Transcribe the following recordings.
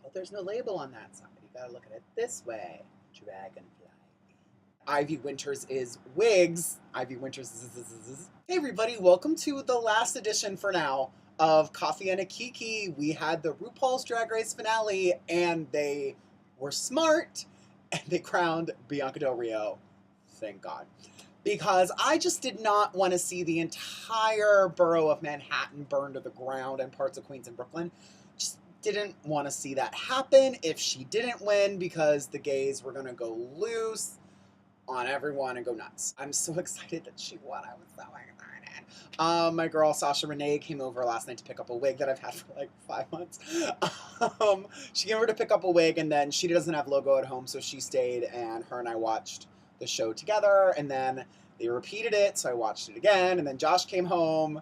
Oh, there's no label on that side. You gotta look at it this way. Dragonfly. Ivy Winters is wigs. Ivy Winters is. Hey everybody, welcome to the last edition for now of Coffee and a Kiki. We had the RuPaul's Drag Race finale and they were smart and they crowned Bianca Del Rio. Thank God. Because I just did not want to see the entire borough of Manhattan burned to the ground and parts of Queens and Brooklyn. Just didn't want to see that happen if she didn't win because the gays were going to go loose on everyone and go nuts. I'm so excited that she won. I was so excited. My girl Sasha Renee came over last night to pick up a wig that I've had for like 5 months. She came over to pick up a wig and then she doesn't have logo at home, so she stayed and her and I watched the show together and then they repeated it, so I watched it again and then Josh came home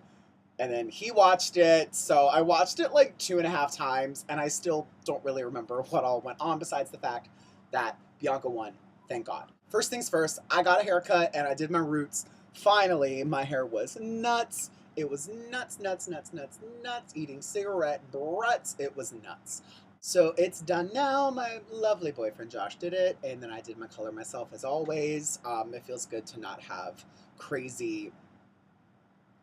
and then he watched it, so I watched it like 2.5 times and I still don't really remember what all went on besides the fact that Bianca won. Thank God. First things first, I got a haircut and I did my roots. Finally, my hair was nuts. It was nuts, nuts, nuts, nuts, nuts. Eating cigarette butts. It was nuts. So it's done now. My lovely boyfriend Josh did it, and then I did my color myself as always. It feels good to not have crazy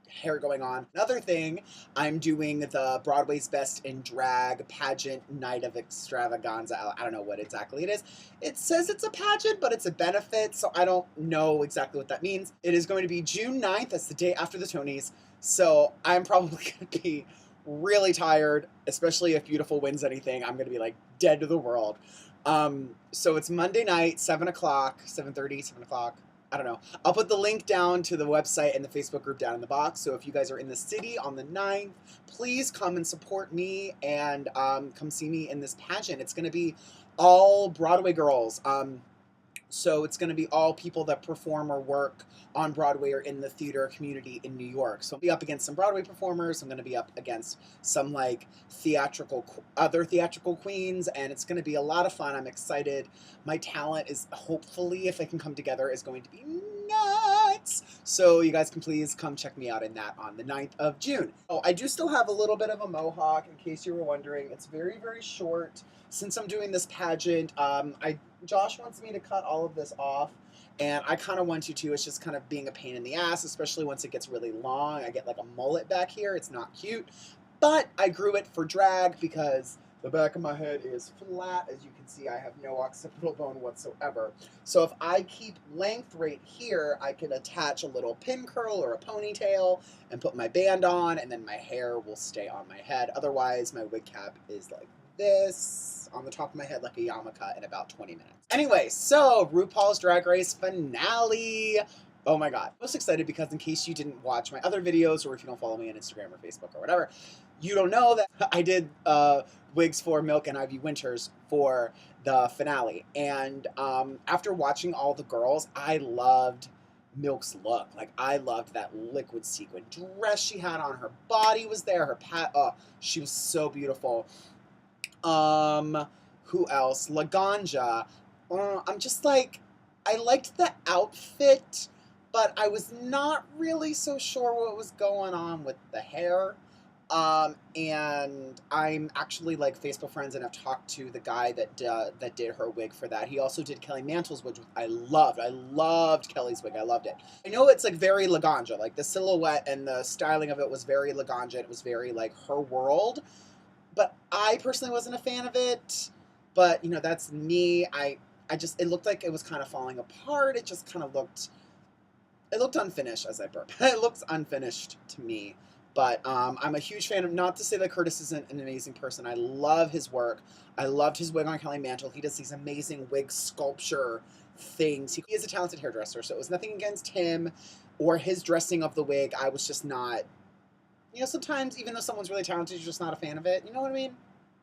hair going on. Another thing, I'm doing the Broadway's Best in Drag pageant night of extravaganza. I don't know what exactly it is. It says it's a pageant, but it's a benefit, so I don't know exactly what that means. It is going to be June 9th. That's the day after the Tonys. So I'm probably going to be really tired, especially if Beautiful wins anything. I'm going to be like dead to the world. So it's Monday night, 7 o'clock, 7:30, 7 o'clock. I don't know. I'll put the link down to the website and the Facebook group down in the box. So if you guys are in the city on the 9th, please come and support me and come see me in this pageant. It's going to be all Broadway girls. So it's going to be all people that perform or work on Broadway or in the theater community in New York. So I'll be up against some Broadway performers. I'm going to be up against some like other theatrical queens, and it's going to be a lot of fun. I'm excited. My talent is hopefully, if I can come together, is going to be nuts. So you guys can please come check me out in that on the 9th of June. Oh, I do still have a little bit of a mohawk in case you were wondering. It's very, very short. Since I'm doing this pageant, Josh wants me to cut all of this off, and I kind of want to too. It's just kind of being a pain in the ass, especially once it gets really long. I get like a mullet back here. It's not cute, but I grew it for drag because the back of my head is flat. As you can see, I have no occipital bone whatsoever. So if I keep length right here, I can attach a little pin curl or a ponytail and put my band on, and then my hair will stay on my head. Otherwise, my wig cap is like this on the top of my head like a yarmulke in about 20 minutes. Anyway, so RuPaul's Drag Race finale. Oh my God. I'm most excited because in case you didn't watch my other videos or if you don't follow me on Instagram or Facebook or whatever, you don't know that I did wigs for Milk and Ivy Winters for the finale. And after watching all the girls, I loved Milk's look. Like, I loved that liquid sequin dress she had on. Her body was there. Her she was so beautiful. Who else? Laganja. I'm just like, I liked the outfit, but I was not really so sure what was going on with the hair. And I'm actually like Facebook friends and I've talked to the guy that did her wig for that. He also did Kelly Mantle's wig, which I loved. I loved Kelly's wig. I loved it. I know it's like very Laganja, like the silhouette and the styling of it was very Laganja. It was very like her world. But I personally wasn't a fan of it. But, you know, that's me. I just, it looked like it was kind of falling apart. It just kind of looked, it looked unfinished as I burp. It looks unfinished to me. But I'm a huge fan of, not to say that Curtis isn't an amazing person. I love his work. I loved his wig on Kelly Mantle. He does these amazing wig sculpture things. He is a talented hairdresser, so it was nothing against him or his dressing of the wig. I was just not, you know, sometimes even though someone's really talented, you're just not a fan of it. You know what I mean?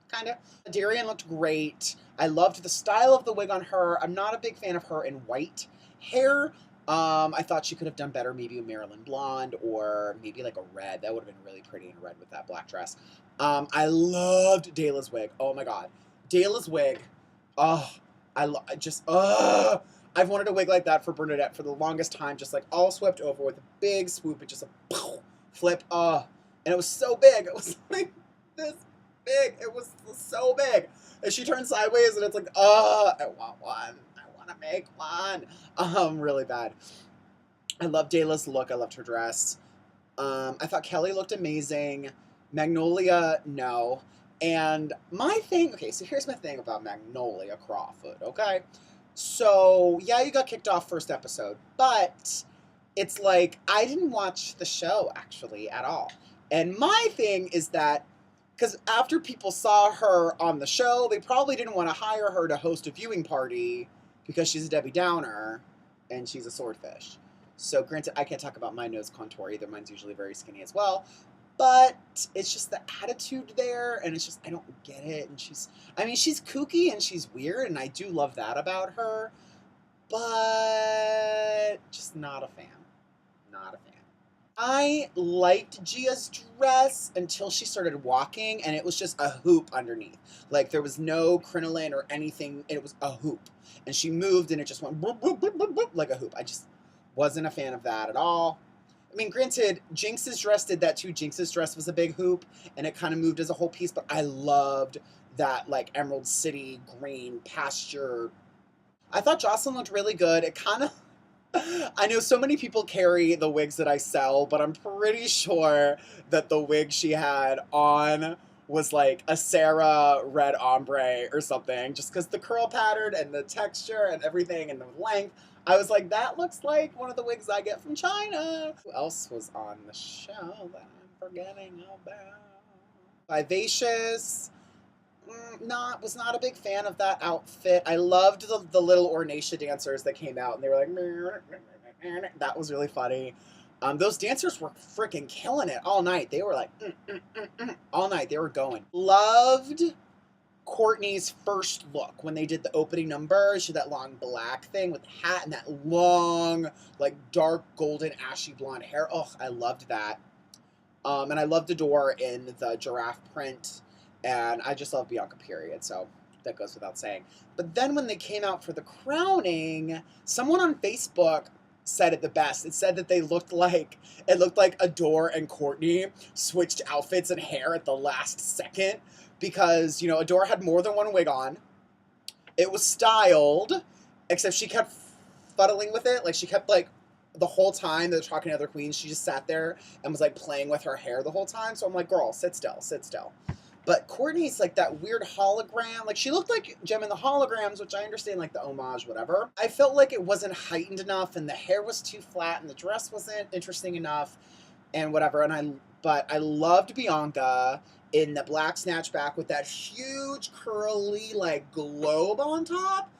Kind of. Darian looked great. I loved the style of the wig on her. I'm not a big fan of her in white hair. I thought she could have done better, maybe a Marilyn blonde or maybe like a red. That would have been really pretty in red with that black dress. I loved Dayla's wig. Oh my God. Dayla's wig. Oh, I've wanted a wig like that for Bernadette for the longest time, just like all swept over with a big swoop and just a flip. And it was so big. It was like this big. It was so big. And she turns sideways and it's like, I want one. I want to make one. Really bad. I loved Dayla's look. I loved her dress. I thought Kelly looked amazing. Magnolia, no. And my thing, okay, so here's my thing about Magnolia Crawford, okay? So, yeah, you got kicked off first episode, but it's like, I didn't watch the show, actually, at all. And my thing is that, because after people saw her on the show, they probably didn't want to hire her to host a viewing party because she's a Debbie Downer and she's a swordfish. So granted, I can't talk about my nose contour either. Mine's usually very skinny as well. But it's just the attitude there, and it's just, I don't get it. And she's kooky and she's weird, and I do love that about her. But just not a fan. Not a fan. I liked Gia's dress until she started walking, and it was just a hoop underneath. Like, there was no crinoline or anything. It was a hoop. And she moved, and it just went boop, boop, boop, boop, boop, like a hoop. I just wasn't a fan of that at all. I mean, granted, Jinx's dress did that too. Jinx's dress was a big hoop, and it kind of moved as a whole piece, but I loved that, like, Emerald City green pasture. I thought Jocelyn looked really good. It kind of... I know so many people carry the wigs that I sell, but I'm pretty sure that the wig she had on was like a Sarah red ombre or something, just because the curl pattern and the texture and everything and the length. I was like, that looks like one of the wigs I get from China. Who else was on the show that I'm forgetting about? Vivacious. Was not a big fan of that outfit. I loved the little Ornacia dancers that came out, and they were like, that was really funny. Those dancers were freaking killing it all night. They were like, all night. They were going. Loved Courtney's first look when they did the opening number. She had that long black thing with the hat and that long, like, dark golden ashy blonde hair. Oh, I loved that. And I loved Adore in the giraffe print. And I just love Bianca, period. So that goes without saying. But then when they came out for the crowning, someone on Facebook said it the best. It said that it looked like Adore and Courtney switched outfits and hair at the last second. Because, you know, Adore had more than one wig on. It was styled, except she kept fuddling with it. Like, she kept, like, the whole time they're talking to other queens, she just sat there and was, like, playing with her hair the whole time. So I'm like, girl, sit still, sit still. But Courtney's like that weird hologram. Like, she looked like Gem in the Holograms, which I understand, like, the homage, whatever. I felt like it wasn't heightened enough, and the hair was too flat, and the dress wasn't interesting enough, and whatever. But I loved Bianca in the black snatchback with that huge curly, like, globe on top.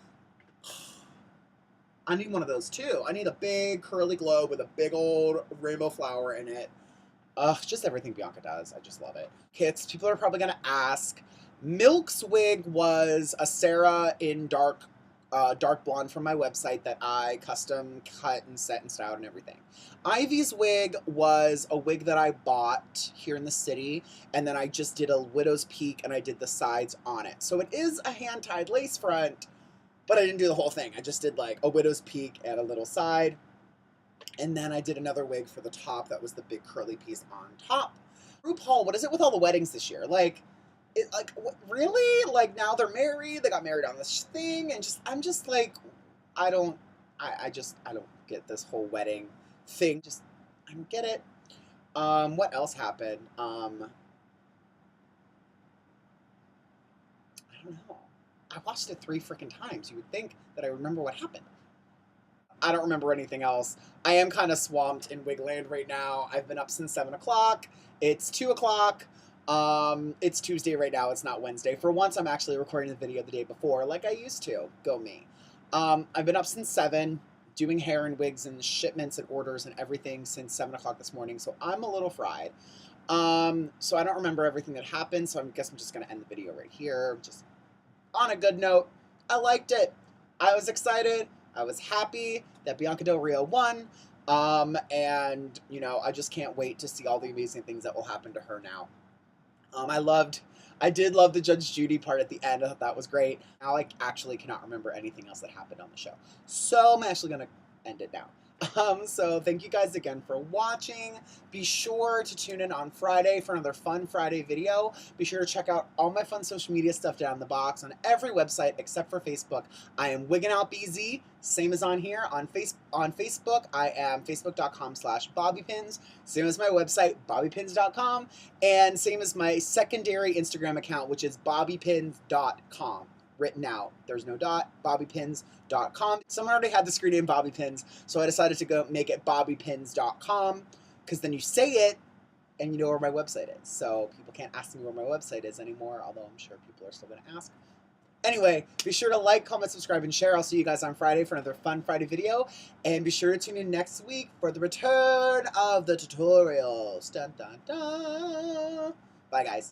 I need one of those too. I need a big curly globe with a big old rainbow flower in it. Ugh, just everything Bianca does. I just love it. Kits, people are probably going to ask. Milk's wig was a Sarah in dark blonde from my website that I custom cut and set and styled and everything. Ivy's wig was a wig that I bought here in the city, and then I just did a widow's peak and I did the sides on it. So it is a hand-tied lace front, but I didn't do the whole thing. I just did like a widow's peak and a little side. And then I did another wig for the top that was the big curly piece on top. RuPaul, what is it with all the weddings this year? Like, what, really? Like, now they're married, they got married on this thing, and I'm just like, I don't get this whole wedding thing. I don't get it. What else happened? I don't know. I watched it 3 freaking times. You would think that I remember what happened. I don't remember anything else. I am kind of swamped in Wigland right now. I've been up since 7 o'clock. It's 2 o'clock. It's Tuesday right now. It's not Wednesday. For once, I'm actually recording the video the day before, like I used to. Go me. I've been up since 7, doing hair and wigs and shipments and orders and everything since 7 o'clock this morning, so I'm a little fried. So I don't remember everything that happened, so I guess I'm just going to end the video right here. Just on a good note, I liked it. I was excited. I was happy that Bianca Del Rio won, and, you know, I just can't wait to see all the amazing things that will happen to her now. I did love the Judge Judy part at the end. I thought that was great. Now I actually cannot remember anything else that happened on the show. So I'm actually going to end it now. So thank you guys again for watching. Be sure to tune in on Friday for another fun Friday video. Be sure to check out all my fun social media stuff down in the box on every website except for Facebook. I am Wiggin' Out BZ, same as on here. On Facebook, I am facebook.com/bobbypins, same as my website, bobbypins.com, and same as my secondary Instagram account, which is bobbypins.com. Written out. There's no dot, bobbypins.com. Someone already had the screen name Bobby Pins, so I decided to go make it bobbypins.com, because then you say it and you know where my website is. So people can't ask me where my website is anymore, although I'm sure people are still going to ask. Anyway, be sure to like, comment, subscribe, and share. I'll see you guys on Friday for another fun Friday video. And be sure to tune in next week for the return of the tutorials. Dun, dun, dun. Bye, guys.